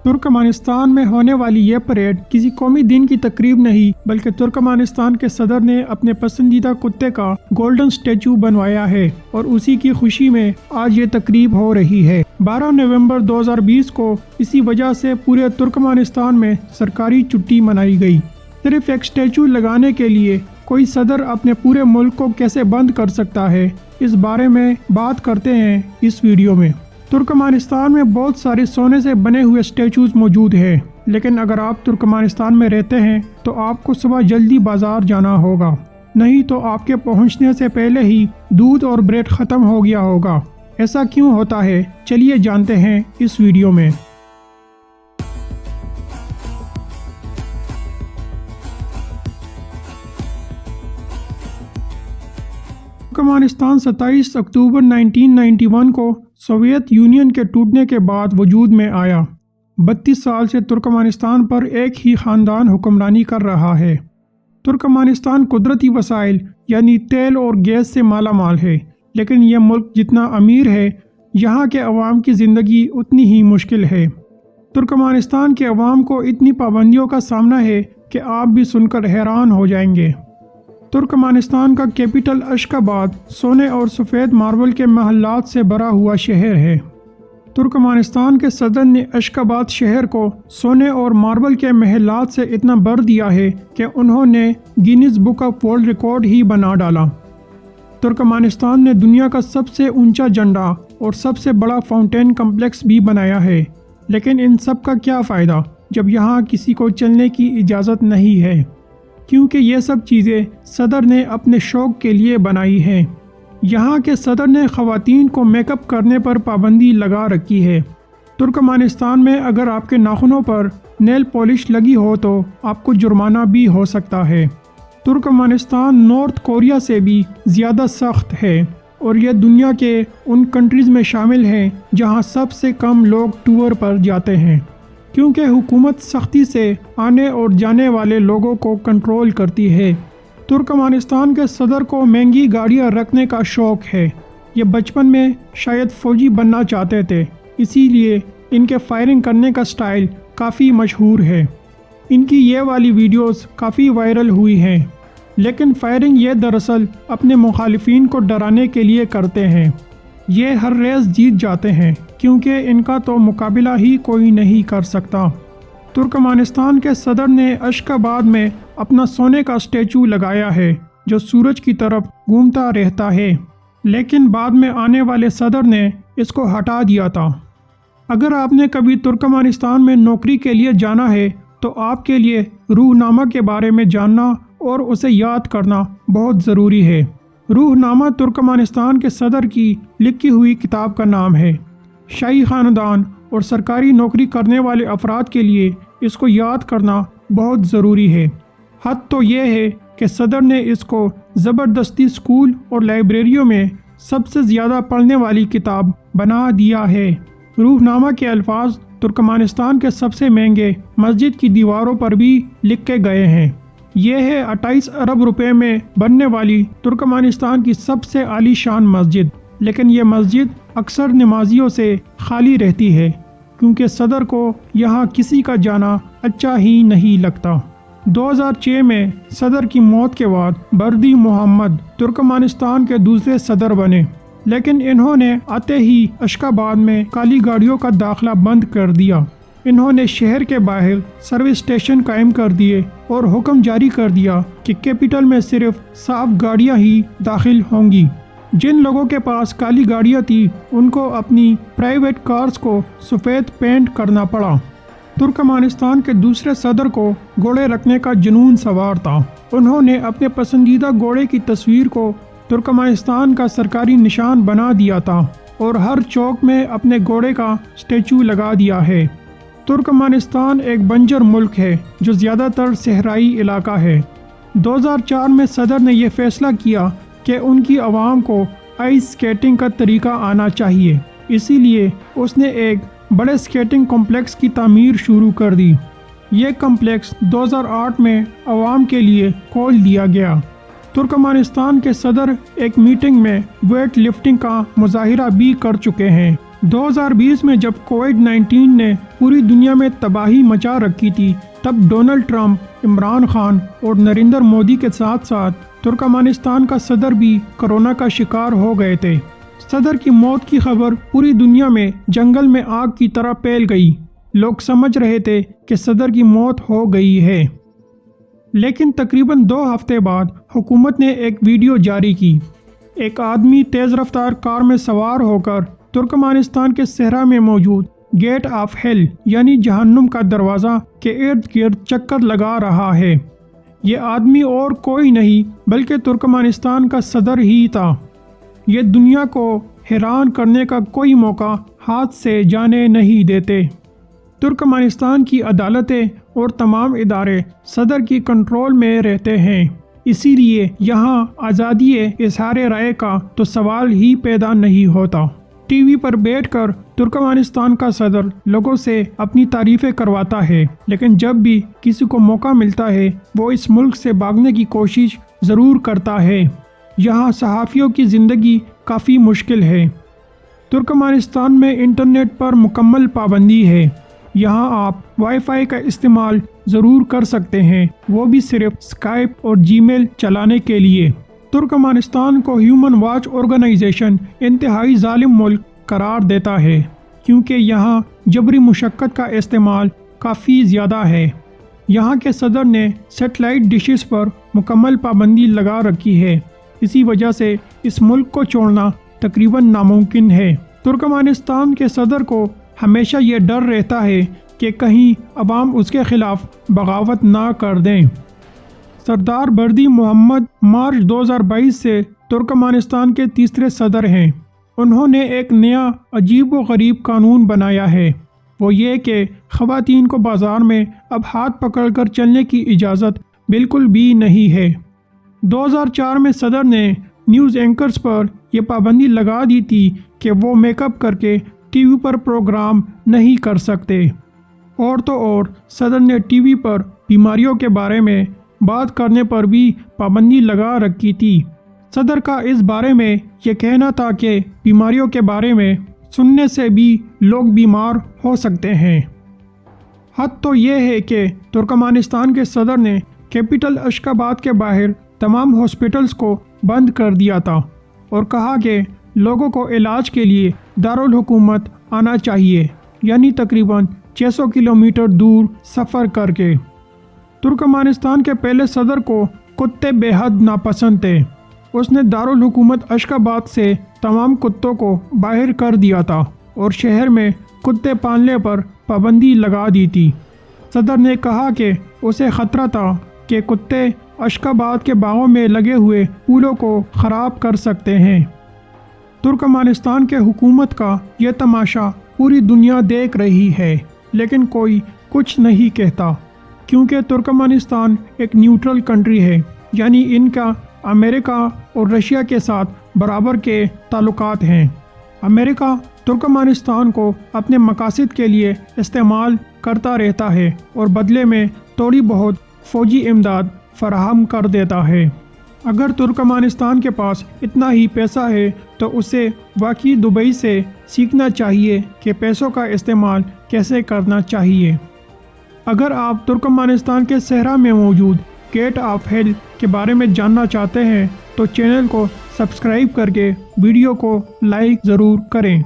Turkmenistan میں ہونے والی یہ پریڈ کسی قومی دن کی تقریب نہیں بلکہ ترکمانستان کے صدر نے اپنے پسندیدہ کتے کا گولڈن سٹیچو بنوایا ہے اور اسی کی خوشی میں آج یہ تقریب ہو رہی ہے۔ 12 نومبر 2020 کو اسی وجہ سے پورے ترکمانستان میں سرکاری چھٹی منائی گئی۔ صرف ایک سٹیچو لگانے کے لیے کوئی صدر اپنے پورے ملک کو کیسے بند کر سکتا ہے، اس بارے میں بات کرتے ہیں اس ویڈیو میں۔ ترکمانستان میں بہت سارے سونے سے بنے ہوئے سٹیچوز موجود ہیں، لیکن اگر آپ ترکمانستان میں رہتے ہیں تو آپ کو صبح جلدی بازار جانا ہوگا، نہیں تو آپ کے پہنچنے سے پہلے ہی دودھ اور بریڈ ختم ہو گیا ہوگا۔ ایسا کیوں ہوتا ہے، چلیے جانتے ہیں اس ویڈیو میں۔ ترکمانستان 27 اکتوبر 1991 کو سوویت یونین کے ٹوٹنے کے بعد وجود میں آیا۔ 32 سال سے ترکمانستان پر ایک ہی خاندان حکمرانی کر رہا ہے۔ ترکمانستان قدرتی وسائل یعنی تیل اور گیس سے مالا مال ہے، لیکن یہ ملک جتنا امیر ہے، یہاں کے عوام کی زندگی اتنی ہی مشکل ہے۔ ترکمانستان کے عوام کو اتنی پابندیوں کا سامنا ہے کہ آپ بھی سن کر حیران ہو جائیں گے۔ ترکمانستان کا کیپٹل اشخاباد سونے اور سفید ماربل کے محلات سے بھرا ہوا شہر ہے۔ ترکمانستان کے صدر نے اشخاباد شہر کو سونے اور ماربل کے محلات سے اتنا بھر دیا ہے کہ انہوں نے Guinness book of world record ہی بنا ڈالا۔ ترکمانستان نے دنیا کا سب سے اونچا جھنڈا اور سب سے بڑا فاؤنٹین کمپلیکس بھی بنایا ہے، لیکن ان سب کا کیا فائدہ جب یہاں کسی کو چلنے کی اجازت نہیں ہے، کیونکہ یہ سب چیزیں صدر نے اپنے شوق کے لیے بنائی ہیں۔ یہاں کے صدر نے خواتین کو میک اپ کرنے پر پابندی لگا رکھی ہے۔ ترکمانستان میں اگر آپ کے ناخنوں پر نیل پالش لگی ہو تو آپ کو جرمانہ بھی ہو سکتا ہے۔ ترکمانستان نارتھ کوریا سے بھی زیادہ سخت ہے اور یہ دنیا کے ان کنٹریز میں شامل ہیں جہاں سب سے کم لوگ ٹور پر جاتے ہیں، کیونکہ حکومت سختی سے آنے اور جانے والے لوگوں کو کنٹرول کرتی ہے۔ ترکمانستان کے صدر کو مہنگی گاڑیاں رکھنے کا شوق ہے۔ یہ بچپن میں شاید فوجی بننا چاہتے تھے، اسی لیے ان کے فائرنگ کرنے کا سٹائل کافی مشہور ہے۔ ان کی یہ والی ویڈیوز کافی وائرل ہوئی ہیں، لیکن فائرنگ یہ دراصل اپنے مخالفین کو ڈرانے کے لیے کرتے ہیں۔ یہ ہر ریس جیت جاتے ہیں کیونکہ ان کا تو مقابلہ ہی کوئی نہیں کر سکتا۔ ترکمانستان کے صدر نے اشخاباد میں اپنا سونے کا سٹیچو لگایا ہے جو سورج کی طرف گھومتا رہتا ہے، لیکن بعد میں آنے والے صدر نے اس کو ہٹا دیا تھا۔ اگر آپ نے کبھی ترکمانستان میں نوکری کے لیے جانا ہے تو آپ کے لیے روح نامہ کے بارے میں جاننا اور اسے یاد کرنا بہت ضروری ہے۔ روح نامہ ترکمانستان کے صدر کی لکھی ہوئی کتاب کا نام ہے۔ شاہی خاندان اور سرکاری نوکری کرنے والے افراد کے لیے اس کو یاد کرنا بہت ضروری ہے۔ حد تو یہ ہے کہ صدر نے اس کو زبردستی اسکول اور لائبریریوں میں سب سے زیادہ پڑھنے والی کتاب بنا دیا ہے۔ روح نامہ کے الفاظ ترکمانستان کے سب سے مہنگے مسجد کی دیواروں پر بھی لکھے گئے ہیں۔ یہ ہے 28 ارب روپے میں بننے والی ترکمانستان کی سب سے عالی شان مسجد، لیکن یہ مسجد اکثر نمازیوں سے خالی رہتی ہے کیونکہ صدر کو یہاں کسی کا جانا اچھا ہی نہیں لگتا۔ 2006 میں صدر کی موت کے بعد بردی محمد ترکمانستان کے دوسرے صدر بنے، لیکن انہوں نے آتے ہی اشخاباد میں کالی گاڑیوں کا داخلہ بند کر دیا۔ انہوں نے شہر کے باہر سروس اسٹیشن قائم کر دیے اور حکم جاری کر دیا کہ کیپٹل میں صرف صاف گاڑیاں ہی داخل ہوں گی۔ جن لوگوں کے پاس کالی گاڑیاں تھیں ان کو اپنی پرائیویٹ کارز کو سفید پینٹ کرنا پڑا۔ ترکمانستان کے دوسرے صدر کو گھوڑے رکھنے کا جنون سوار تھا۔ انہوں نے اپنے پسندیدہ گھوڑے کی تصویر کو ترکمانستان کا سرکاری نشان بنا دیا تھا اور ہر چوک میں اپنے گھوڑے کا سٹیچو لگا دیا ہے۔ ترکمانستان ایک بنجر ملک ہے جو زیادہ تر صحرائی علاقہ ہے۔ 2004 میں صدر نے یہ فیصلہ کیا کہ ان کی عوام کو آئس سکیٹنگ کا طریقہ آنا چاہیے، اسی لیے اس نے ایک بڑے سکیٹنگ کمپلیکس کی تعمیر شروع کر دی۔ یہ کمپلیکس 2008 میں عوام کے لیے کھول دیا گیا۔ ترکمانستان کے صدر ایک میٹنگ میں ویٹ لفٹنگ کا مظاہرہ بھی کر چکے ہیں۔ 2020 میں جب کووڈ-19 نے پوری دنیا میں تباہی مچا رکھی تھی، تب ڈونلڈ ٹرمپ، عمران خان اور نریندر مودی کے ساتھ ساتھ ترکمانستان کا صدر بھی کورونا کا شکار ہو گئے تھے۔ صدر کی موت کی خبر پوری دنیا میں جنگل میں آگ کی طرح پھیل گئی۔ لوگ سمجھ رہے تھے کہ صدر کی موت ہو گئی ہے، لیکن تقریباً 2 ہفتے بعد حکومت نے ایک ویڈیو جاری کی۔ ایک آدمی تیز رفتار کار میں سوار ہو کر ترکمانستان کے صحرا میں موجود گیٹ آف ہیل یعنی جہنم کا دروازہ کے ارد گرد چکر لگا رہا ہے۔ یہ آدمی اور کوئی نہیں بلکہ ترکمانستان کا صدر ہی تھا۔ یہ دنیا کو حیران کرنے کا کوئی موقع ہاتھ سے جانے نہیں دیتے۔ ترکمانستان کی عدالتیں اور تمام ادارے صدر کی کنٹرول میں رہتے ہیں، اسی لیے یہاں آزادی اظہار رائے کا تو سوال ہی پیدا نہیں ہوتا۔ ٹی وی پر بیٹھ کر ترکمانستان کا صدر لوگوں سے اپنی تعریفیں کرواتا ہے، لیکن جب بھی کسی کو موقع ملتا ہے وہ اس ملک سے بھاگنے کی کوشش ضرور کرتا ہے۔ یہاں صحافیوں کی زندگی کافی مشکل ہے۔ ترکمانستان میں انٹرنیٹ پر مکمل پابندی ہے۔ یہاں آپ وائی فائی کا استعمال ضرور کر سکتے ہیں، وہ بھی صرف اسکائپ اور جی میل چلانے کے لیے۔ ترکمانستان کو ہیومن واچ آرگنائزیشن انتہائی ظالم ملک قرار دیتا ہے، کیونکہ یہاں جبری مشقت کا استعمال کافی زیادہ ہے۔ یہاں کے صدر نے سیٹلائٹ ڈشز پر مکمل پابندی لگا رکھی ہے، اسی وجہ سے اس ملک کو چھوڑنا تقریباً ناممکن ہے۔ ترکمانستان کے صدر کو ہمیشہ یہ ڈر رہتا ہے کہ کہیں عوام اس کے خلاف بغاوت نہ کر دیں۔ سردار بردی محمد مارچ 2022 سے ترکمانستان کے تیسرے صدر ہیں۔ انہوں نے ایک نیا عجیب و غریب قانون بنایا ہے، وہ یہ کہ خواتین کو بازار میں اب ہاتھ پکڑ کر چلنے کی اجازت بالکل بھی نہیں ہے۔ 2004 میں صدر نے نیوز اینکرز پر یہ پابندی لگا دی تھی کہ وہ میک اپ کر کے ٹی وی پر پروگرام نہیں کر سکتے۔ اور تو اور صدر نے ٹی وی پر بیماریوں کے بارے میں بات کرنے پر بھی پابندی لگا رکھی تھی۔ صدر کا اس بارے میں یہ کہنا تھا کہ بیماریوں کے بارے میں سننے سے بھی لوگ بیمار ہو سکتے ہیں۔ حد تو یہ ہے کہ ترکمانستان کے صدر نے کیپٹل اشخاباد کے باہر تمام ہاسپٹلز کو بند کر دیا تھا اور کہا کہ لوگوں کو علاج کے لیے دارالحکومت آنا چاہیے، یعنی تقریباً 600 کلومیٹر دور سفر کر کے۔ ترکمانستان کے پہلے صدر کو کتے بے حد ناپسند تھے۔ اس نے دارالحکومت اشخاباد سے تمام کتوں کو باہر کر دیا تھا اور شہر میں کتے پالنے پر پابندی لگا دی تھی۔ صدر نے کہا کہ اسے خطرہ تھا کہ کتے اشخاباد کے باغوں میں لگے ہوئے پھولوں کو خراب کر سکتے ہیں۔ ترکمانستان کے حکومت کا یہ تماشا پوری دنیا دیکھ رہی ہے، لیکن کوئی کچھ نہیں کہتا، کیونکہ ترکمانستان ایک نیوٹرل کنٹری ہے، یعنی ان کا امریکہ اور رشیا کے ساتھ برابر کے تعلقات ہیں۔ امریکہ ترکمانستان کو اپنے مقاصد کے لیے استعمال کرتا رہتا ہے اور بدلے میں تھوڑی بہت فوجی امداد فراہم کر دیتا ہے۔ اگر ترکمانستان کے پاس اتنا ہی پیسہ ہے تو اسے واقعی دبئی سے سیکھنا چاہیے کہ پیسوں کا استعمال کیسے کرنا چاہیے۔ اگر آپ ترکمانستان کے صحرا میں موجود گیٹ آف ہیل کے بارے میں جاننا چاہتے ہیں تو چینل کو سبسکرائب کر کے ویڈیو کو لائک ضرور کریں۔